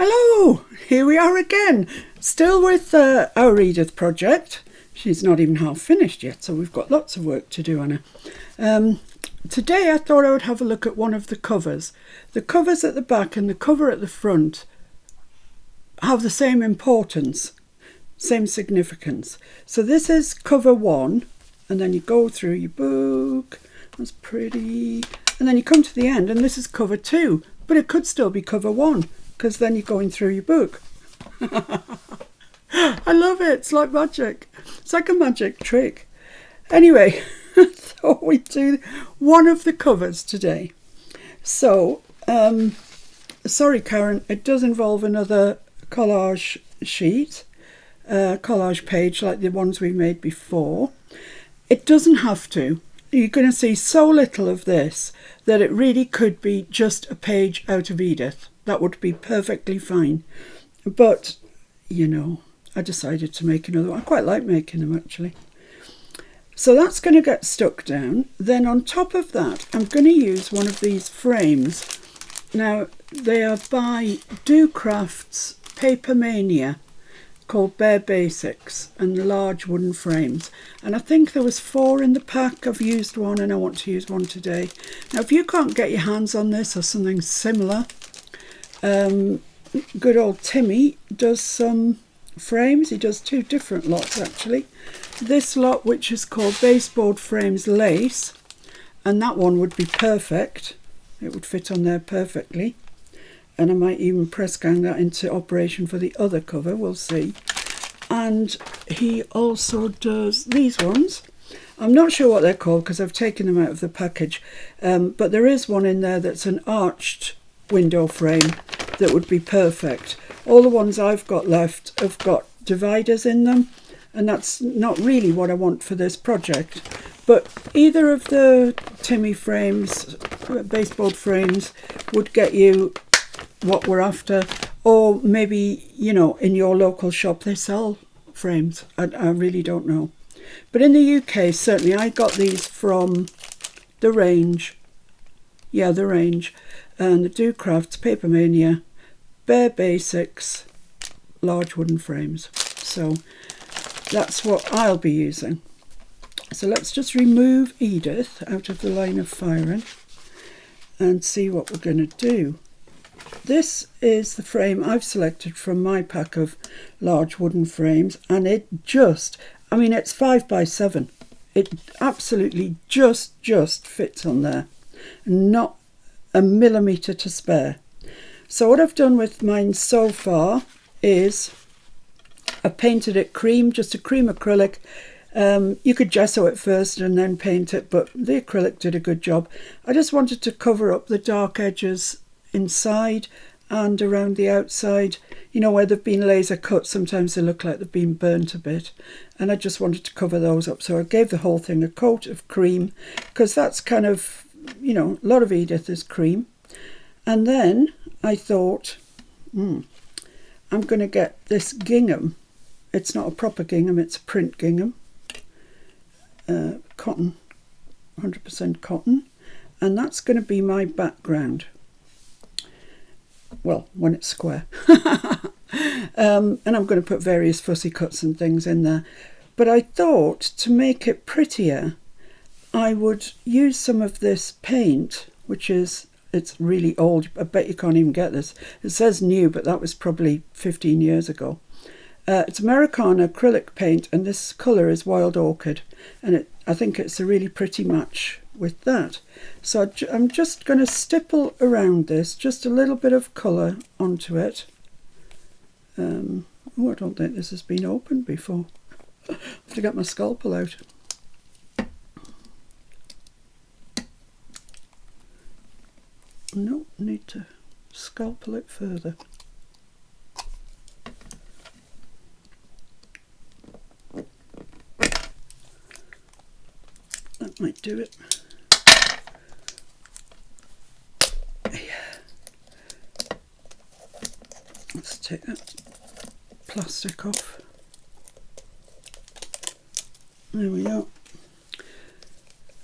Hello, here we are again, still with our Edith project. She's not even half finished yet, so we've got lots of work to do on her. Today I thought I would have a look at one of the covers. The covers at the back and the cover at the front have the same importance, same significance. So this is cover 1, and then you go through your book, that's pretty, and then you come to the end and this is cover 2, but it could still be cover 1. Because then you're going through your book. I love it. It's like magic. It's like a magic trick. Anyway, I thought we'd do one of the covers today. So, sorry, Karen, it does involve another collage sheet, collage page like the ones we made before. It doesn't have to. You're going to see so little of this that it really could be just a page out of Edith. That would be perfectly fine. But, you know, I decided to make another one. I quite like making them, actually. So that's going to get stuck down. Then on top of that, I'm going to use one of these frames. Now, they are by Do Crafts Paper Mania, called Bare Basics, and large wooden frames. And I think there was 4 in the pack. I've used one and I want to use one today. Now, if you can't get your hands on this or something similar, good old Timmy does some frames. He does 2 different lots actually. This lot, which is called Baseboard Frames Lace, and that one would be perfect. It would fit on there perfectly, and I might even press gang that into operation for the other cover, we'll see. And he also does these ones. I'm not sure what they're called because I've taken them out of the package, but there is one in there that's an arched window frame that would be perfect. All the ones I've got left have got dividers in them, and that's not really what I want for this project. But either of the Timmy frames, baseboard frames, would get you what we're after. Or maybe, you know, in your local shop they sell frames. I really don't know. But in the UK, certainly, I got these from the range. Yeah, the range. And the Do Crafts Paper Mania Bare Basics large wooden frames. So that's what I'll be using. So let's just remove Edith out of the line of firing and see what we're going to do. This is the frame I've selected from my pack of large wooden frames, and it just, I mean, it's 5 by 7. It absolutely just fits on there. Not a millimetre to spare. So what I've done with mine so far is I've painted it cream, just a cream acrylic. You could gesso it first and then paint it, but the acrylic did a good job. I just wanted to cover up the dark edges inside and around the outside. You know, where they've been laser cut, sometimes they look like they've been burnt a bit, and I just wanted to cover those up. So I gave the whole thing a coat of cream, because that's kind of, you know, a lot of Edith is cream. And then I thought, I'm going to get this gingham. It's not a proper gingham, it's a print gingham. Cotton, 100% cotton. And that's going to be my background. Well, when it's square. And I'm going to put various fussy cuts and things in there. But I thought, to make it prettier, I would use some of this paint, which is, it's really old. I bet you can't even get this. It says new, but that was probably 15 years ago. It's Americana acrylic paint, and this colour is Wild Orchid. And I think it's a really pretty match with that. So I'm just going to stipple around this, just a little bit of colour onto it. Oh, I don't think this has been opened before. I have to get my scalpel out. No, need to scalpel it further. That might do it. Let's take that plastic off. There we go.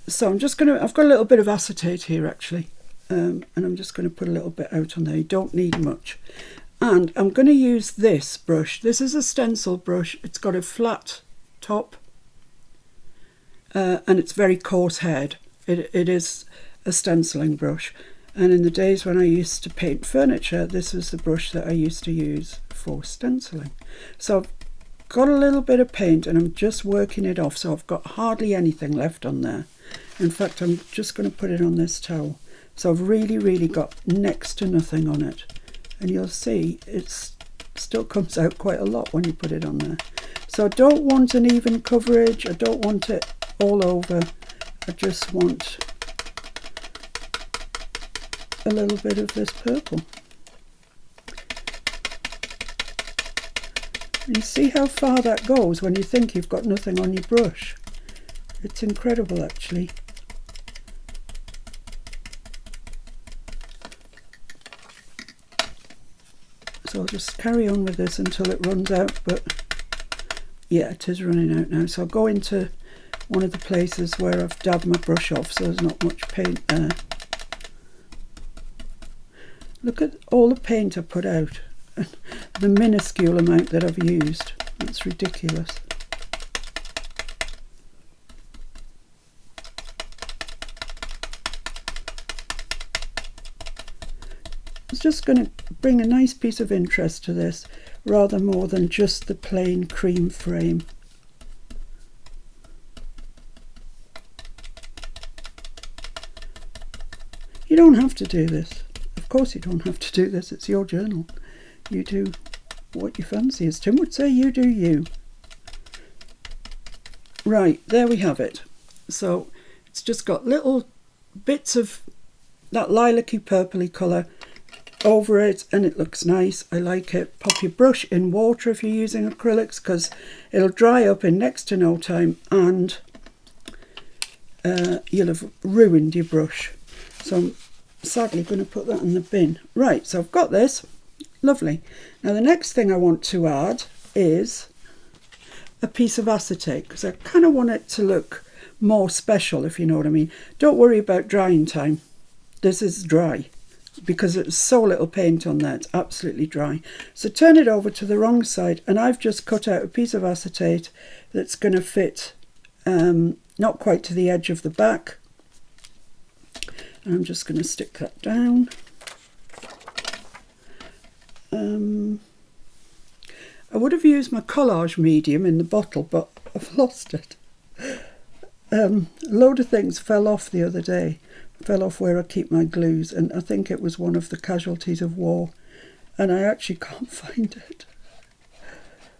So I'm just going to, I've got a little bit of acetate here actually, and I'm just going to put a little bit out on there. You don't need much. And I'm going to use this brush. This is a stencil brush. It's got a flat top and it's very coarse head. It is a stenciling brush. And in the days when I used to paint furniture, this was the brush that I used to use for stenciling. So I've got a little bit of paint and I'm just working it off. So I've got hardly anything left on there. In fact, I'm just going to put it on this towel. So I've really got next to nothing on it. And you'll see it still comes out quite a lot when you put it on there. So I don't want an even coverage. I don't want it all over. I just want a little bit of this purple. And you see how far that goes when you think you've got nothing on your brush. It's incredible actually. So I'll just carry on with this until it runs out, but yeah, it is running out now. So I'll go into one of the places where I've dabbed my brush off so there's not much paint there. Look at all the paint I put out, the minuscule amount that I've used. It's ridiculous. It's just going to bring a nice piece of interest to this, rather more than just the plain cream frame. You don't have to do this. Of course you don't have to do this. It's your journal. You do what you fancy. As Tim would say, you do you. Right, there we have it. So it's just got little bits of that lilac-y purpley colour over it and it looks nice. I like it. Pop your brush in water if you're using acrylics because it'll dry up in next to no time and you'll have ruined your brush. So I'm sadly going to put that in the bin. Right, so I've got this. Lovely. Now the next thing I want to add is a piece of acetate because I kind of want it to look more special, if you know what I mean. Don't worry about drying time. This is dry because it's so little paint on there. It's absolutely dry. So turn it over to the wrong side and I've just cut out a piece of acetate that's going to fit not quite to the edge of the back. And I'm just going to stick that down. I would have used my collage medium in the bottle, but I've lost it. A load of things fell off the other day. Fell off where I keep my glues, and I think it was one of the casualties of war, and I actually can't find it.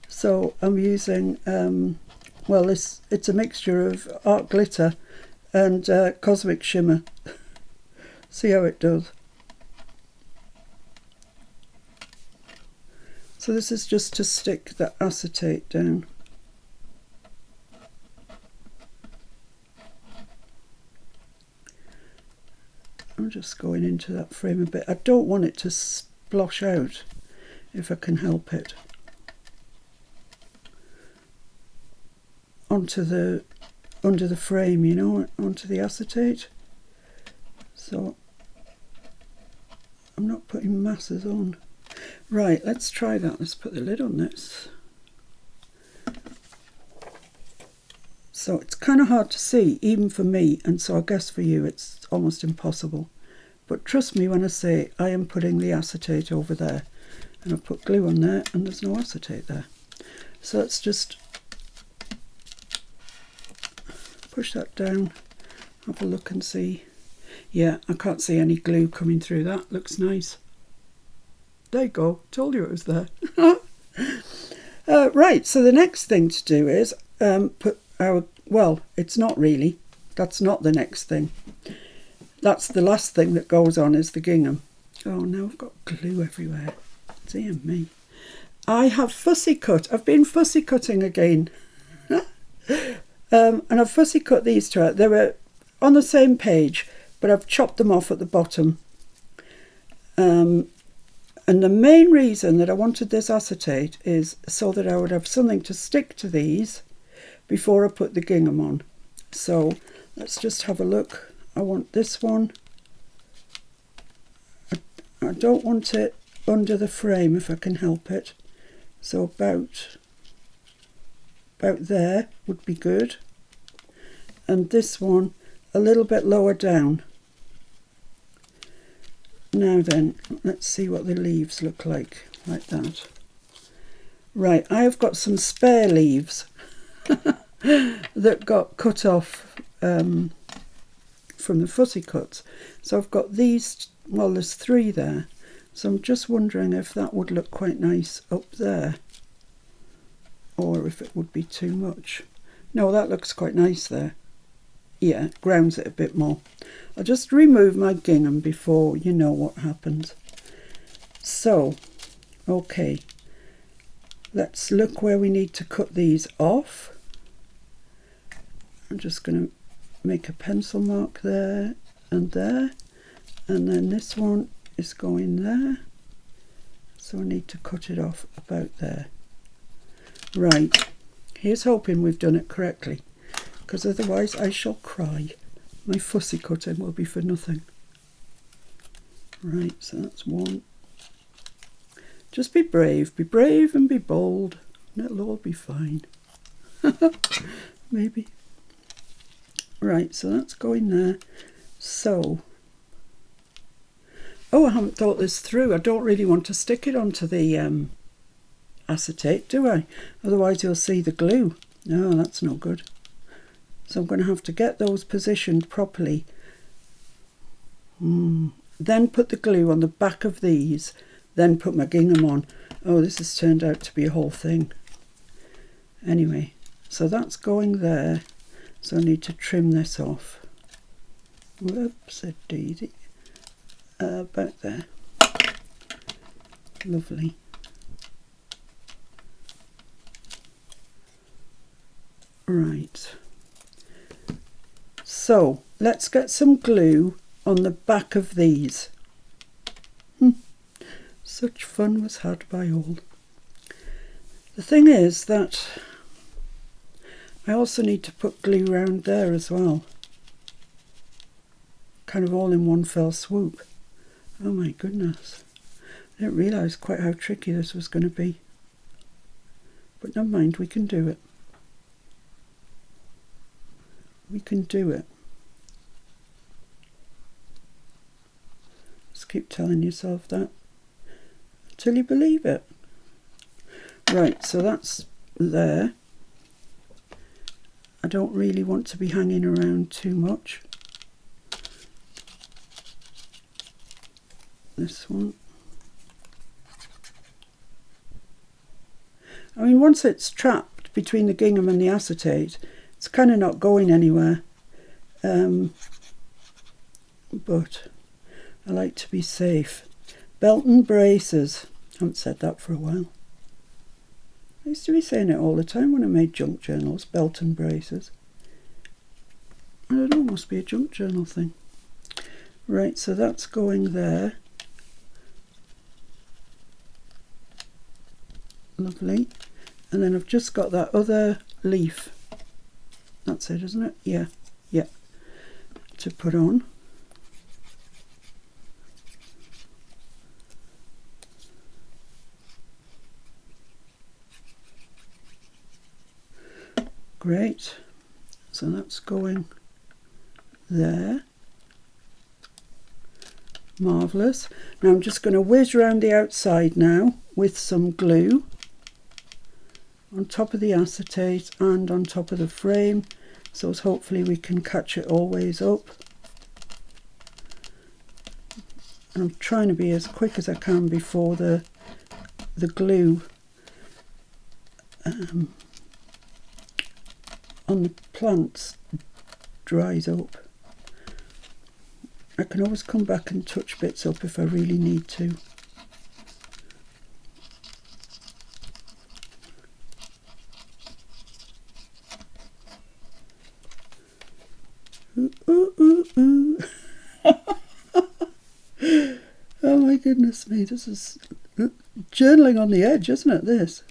So I'm using, well, it's a mixture of art glitter and cosmic shimmer. See how it does. So this is just to stick the acetate down. I'm just going into that frame a bit. I don't want it to splosh out if I can help it. Onto the, under the frame, you know, onto the acetate. So I'm not putting masses on. Right, let's try that. Let's put the lid on this. So it's kind of hard to see, even for me, and so I guess for you it's almost impossible. But trust me when I say I am putting the acetate over there. And I've put glue on there and there's no acetate there. So let's just push that down, have a look and see. Yeah, I can't see any glue coming through that. Looks nice. There you go. Told you it was there. Right, so the next thing to do is put our, well, it's not really. That's not the next thing. That's the last thing that goes on is the gingham. Oh, now I've got glue everywhere. Dear me. I have fussy cut. I've been fussy cutting again. And I've fussy cut these two out. They were on the same page, but I've chopped them off at the bottom. And the main reason that I wanted this acetate is so that I would have something to stick to these before I put the gingham on. So let's just have a look. I want this one. I don't want it under the frame if I can help it. So about there would be good. And this one a little bit lower down. Now then, let's see what the leaves look like that. Right, I have got some spare leaves that got cut off from the fussy cuts. So I've got these, well, there's 3 there. So I'm just wondering if that would look quite nice up there, or if it would be too much. No, that looks quite nice there. Yeah, grounds it a bit more. I'll just remove my gingham before you know what happens. So, okay, let's look where we need to cut these off. I'm just going to make a pencil mark there, and then this one is going there. So I need to cut it off about there. Right, here's hoping we've done it correctly, because otherwise I shall cry. My fussy cutting will be for nothing. Right, so that's one. Just be brave and be bold, and it'll all be fine. Maybe. Right, so that's going there. So, oh, I haven't thought this through. I don't really want to stick it onto the acetate, do I? Otherwise you'll see the glue. No, that's no good. So I'm going to have to get those positioned properly. Then put the glue on the back of these, then put my gingham on. Oh, this has turned out to be a whole thing. Anyway, so that's going there. So I need to trim this off. Whoops, a daisy. About there. Lovely. Right. So let's get some glue on the back of these. Such fun was had by all. The thing is that I also need to put glue around there as well. Kind of all in one fell swoop. Oh my goodness. I didn't realise quite how tricky this was going to be. But never mind, we can do it. We can do it. Just keep telling yourself that until you believe it. Right, so that's there. I don't really want to be hanging around too much. This one. I mean, once it's trapped between the gingham and the acetate, it's kind of not going anywhere. But I like to be safe. Belt and braces. I haven't said that for a while. I used to be saying it all the time when I made junk journals. Belt and braces. I don't know, must be a junk journal thing. Right, so that's going there. Lovely. And then I've just got that other leaf. That's it, isn't it? Yeah, yeah. To put on. Great. So that's going there. Marvellous. Now I'm just going to whiz around the outside now with some glue on top of the acetate and on top of the frame, so as hopefully we can catch it always up. And I'm trying to be as quick as I can before the glue on the plants dries up. I can always come back and touch bits up if I really need to. Ooh, ooh, ooh, ooh. Oh my goodness me, this is journaling on the edge, isn't it, this?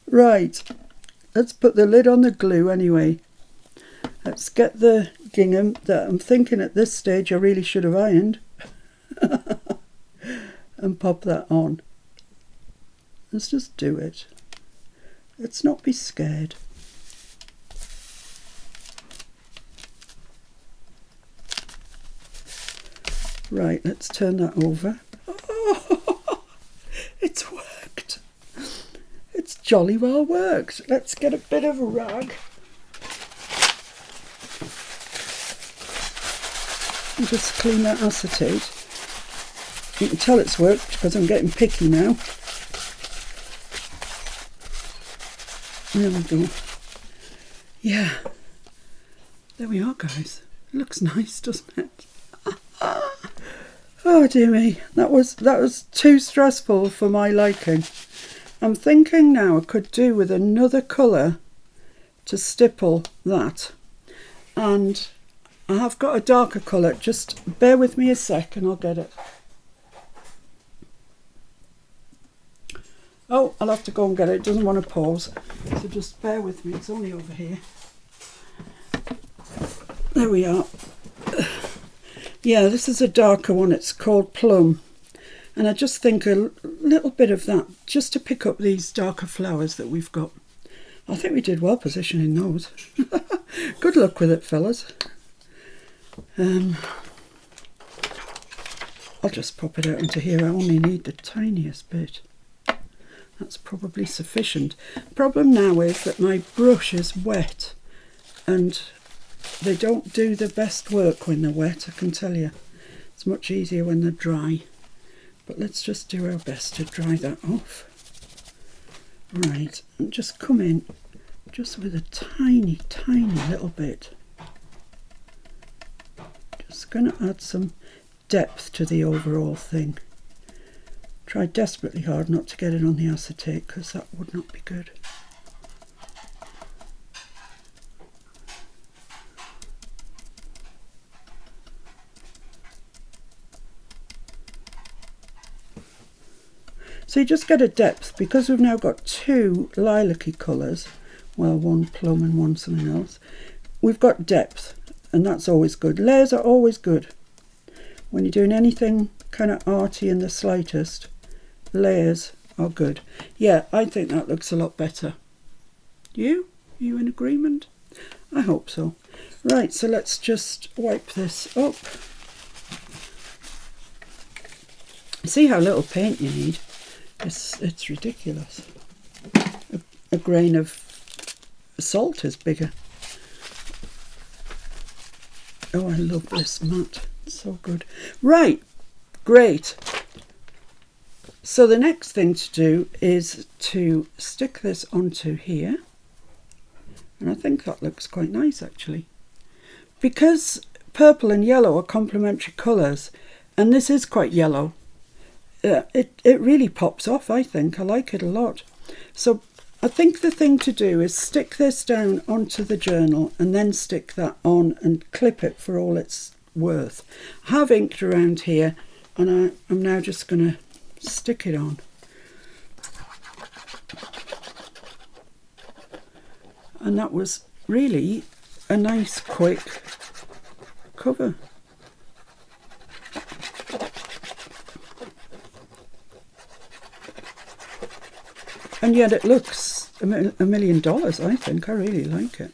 Right, let's put the lid on the glue anyway. Let's get the gingham that I'm thinking at this stage I really should have ironed. and pop that on. Let's just do it. Let's not be scared. Right, let's turn that over. Oh, it's worked. It's jolly well worked. Let's get a bit of a rag. And just clean that acetate. You can tell it's worked because I'm getting picky now. There we go. Yeah. There we are, guys. It looks nice, doesn't it? Oh dear me. That was too stressful for my liking. I'm thinking now I could do with another colour to stipple that. And I have got a darker colour. Just bear with me a sec and I'll get it. Oh, I'll have to go and get it. It doesn't want to pause. So just bear with me. It's only over here. There we are. Yeah, this is a darker one. It's called Plum. And I just think a little bit of that, just to pick up these darker flowers that we've got. I think we did well positioning those. Good luck with it, fellas. I'll just pop it out into here. I only need the tiniest bit. That's probably sufficient. Problem now is that my brush is wet and they don't do the best work when they're wet, I can tell you. It's much easier when they're dry. But let's just do our best to dry that off. Right, and just come in just with a tiny, tiny little bit. Just going to add some depth to the overall thing. Try desperately hard not to get it on the acetate because that would not be good. So you just get a depth because we've now got two lilac-y colours, well, one plum and one something else. We've got depth and that's always good. Layers are always good. When you're doing anything kind of arty in the slightest, layers are good. Yeah, I think that looks a lot better. You? Are you in agreement? I hope so. Right, so let's just wipe this up. See how little paint you need? It's ridiculous. A grain of salt is bigger. Oh, I love this mat. It's so good. Right, great. So the next thing to do is to stick this onto here. And I think that looks quite nice actually. Because purple and yellow are complementary colours, and this is quite yellow, it really pops off, I think. I like it a lot. So I think the thing to do is stick this down onto the journal and then stick that on and clip it for all it's worth. I have inked around here and I'm now just going to stick it on. And that was really a nice quick cover. And yet it looks $1 million, I think. I really like it.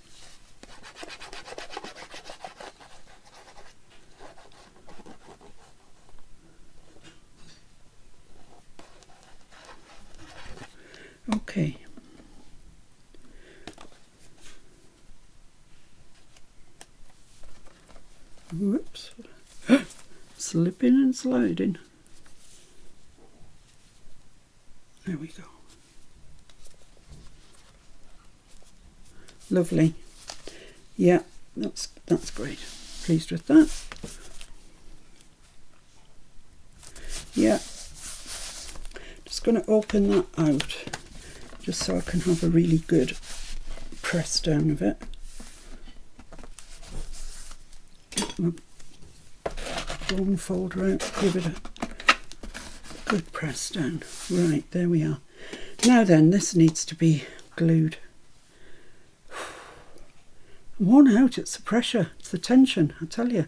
Okay. Whoops. Slipping and sliding. There we go. Lovely. Yeah, that's great. Pleased with that. Yeah. Just going to open that out just so I can have a really good press down of it. Get my bone folder out, give it a good press down. Right, there we are. Now then, this needs to be glued. I'm worn out, it's the pressure, it's the tension, I tell you.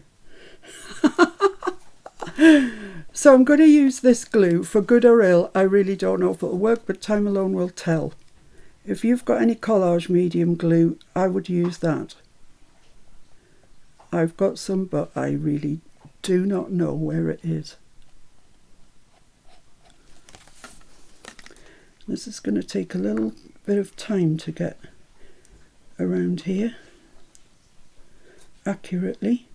So I'm going to use this glue for good or ill. I really don't know if it'll work, but time alone will tell. If you've got any collage medium glue, I would use that. I've got some, but I really do not know where it is. This is going to take a little bit of time to get around here accurately.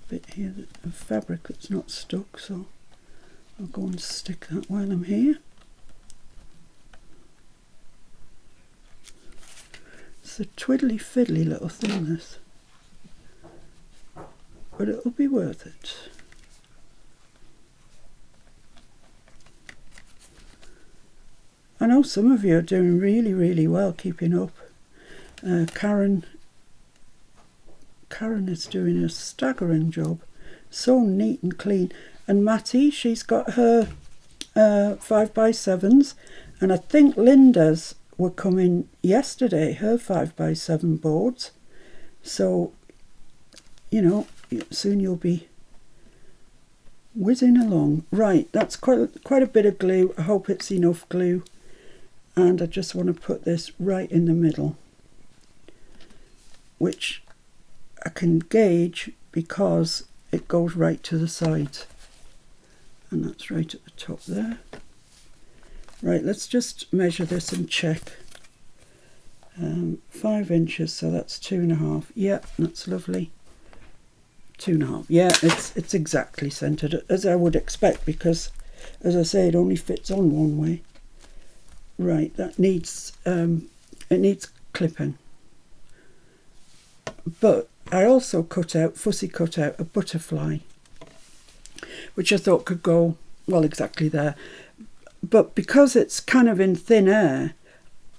Bit here of fabric that's not stuck, so I'll go and stick that while I'm here. It's a twiddly fiddly little thing, this, but it'll be worth it. I know some of you are doing really well keeping up. Karen is doing a staggering job, so neat and clean. And Matty, she's got her 5x7s, and I think Linda's were coming yesterday, her 5x7 boards. So, you know, soon you'll be whizzing along. Right, that's quite a bit of glue. I hope it's enough glue. And I just want to put this right in the middle, which I can gauge because it goes right to the sides, and that's right at the top there. Right, let's just measure this and check. 5 inches, so that's 2.5. Yeah, that's lovely. 2.5. Yeah, it's exactly centered, as I would expect, because, as I say, it only fits on one way. Right, that needs it needs clipping. But I also fussy cut out a butterfly, which I thought could go, well, exactly there. But because it's kind of in thin air,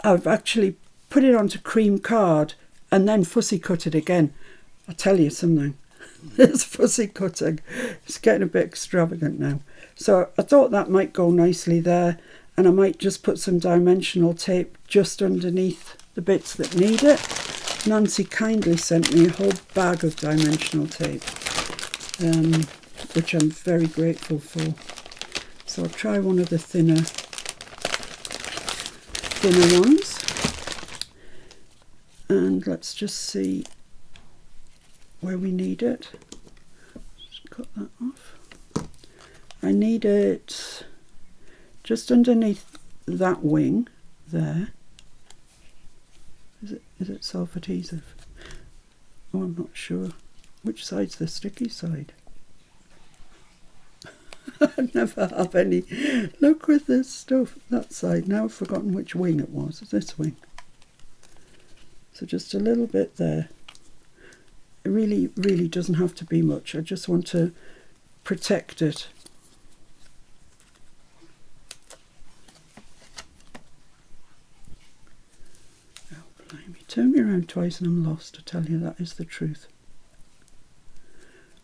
I've actually put it onto cream card and then fussy cut it again. I'll tell you something, this fussy cutting, it's getting a bit extravagant now. So I thought that might go nicely there, and I might just put some dimensional tape just underneath the bits that need it. Nancy kindly sent me a whole bag of dimensional tape, which I'm very grateful for. So I'll try one of the thinner ones, and let's just see where we need it. Just cut that off. I need it just underneath that wing there. Is it self-adhesive? Oh, I'm not sure. Which side's the sticky side? I never have any luck with this stuff. That side. Now I've forgotten which wing it was. It's this wing. So just a little bit there. It really doesn't have to be much. I just want to protect it. Turn me around twice and I'm lost, I tell you, that is the truth.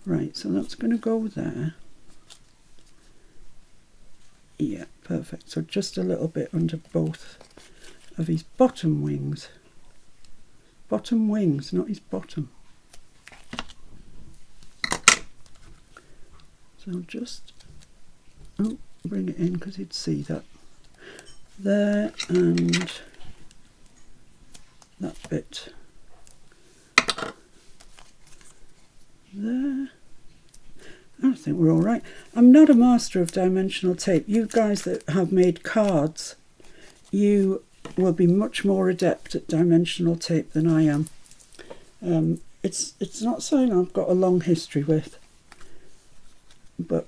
Right, so that's going to go there. Yeah, perfect. So just a little bit under both of his bottom wings. Bottom wings, not his bottom. So just, bring it in because you'd see that. There, and that bit there. I think we're all right. I'm not a master of dimensional tape. You guys that have made cards, you will be much more adept at dimensional tape than I am. It's not something I've got a long history with, but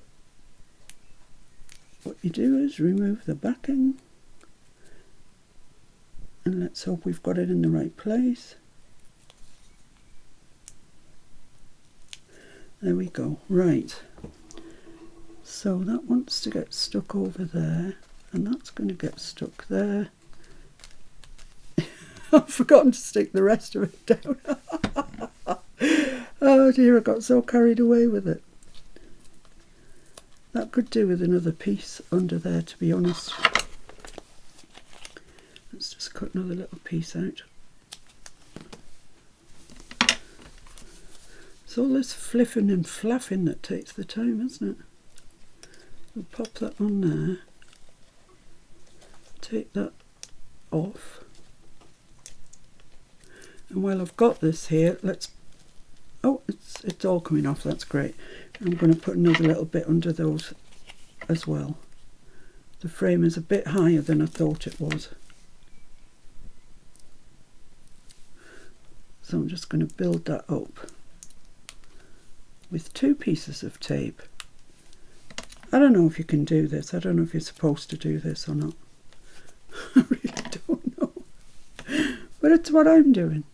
what you do is remove the backing, and let's hope we've got it in the right place. There we go. Right, so that wants to get stuck over there, and that's going to get stuck there. I've forgotten to stick the rest of it down. Oh dear, I got so carried away with it. That could do with another piece under there, to be honest. Let's just cut another little piece out. It's all this fliffing and flapping that takes the time, isn't it? We'll pop that on there. Take that off. And while I've got this here, let's... Oh, it's all coming off, that's great. I'm going to put another little bit under those as well. The frame is a bit higher than I thought it was. So I'm just going to build that up with 2 pieces of tape. I don't know if you can do this. I don't know if you're supposed to do this or not. I really don't know. But it's what I'm doing.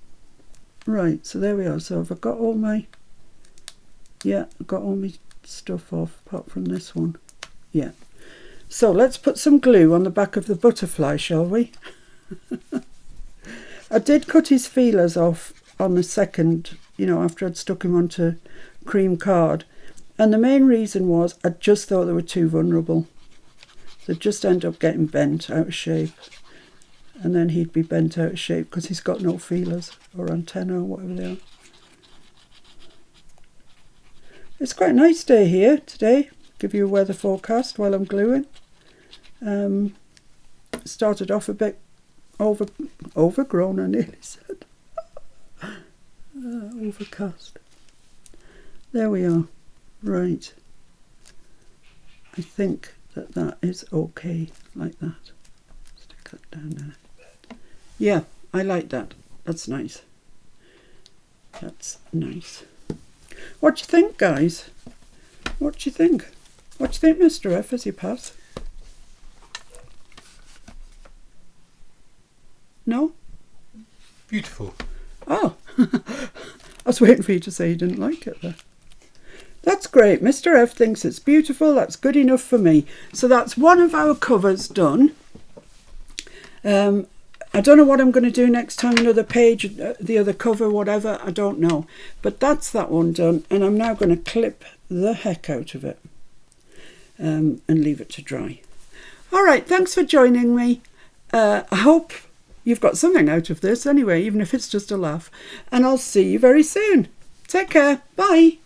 Right, so there we are. So I've got all my... Yeah, I've got all my stuff off apart from this one. Yeah. So let's put some glue on the back of the butterfly, shall we? I did cut his feelers off on the second, you know, after I'd stuck him onto cream card. And the main reason was I just thought they were too vulnerable. They'd just end up getting bent out of shape. And then he'd be bent out of shape because he's got no feelers or antenna or whatever they are. It's quite a nice day here today. Give you a weather forecast while I'm gluing. Started off a bit overgrown, I nearly said. Overcast. There we are. Right. I think that is okay like that. Stick that down there. Yeah, I like that. That's nice. That's nice. What do you think, guys? What do you think? What do you think, Mr. F, as you pass? No? Beautiful. Oh, I was waiting for you to say you didn't like it there. That's great. Mr. F thinks it's beautiful. That's good enough for me. So that's one of our covers done. I don't know what I'm going to do next time, another page, the other cover, whatever, I don't know. But that's that one done, and I'm now going to clip the heck out of it and leave it to dry. All right, thanks for joining me. I hope you've got something out of this anyway, even if it's just a laugh. And I'll see you very soon. Take care. Bye.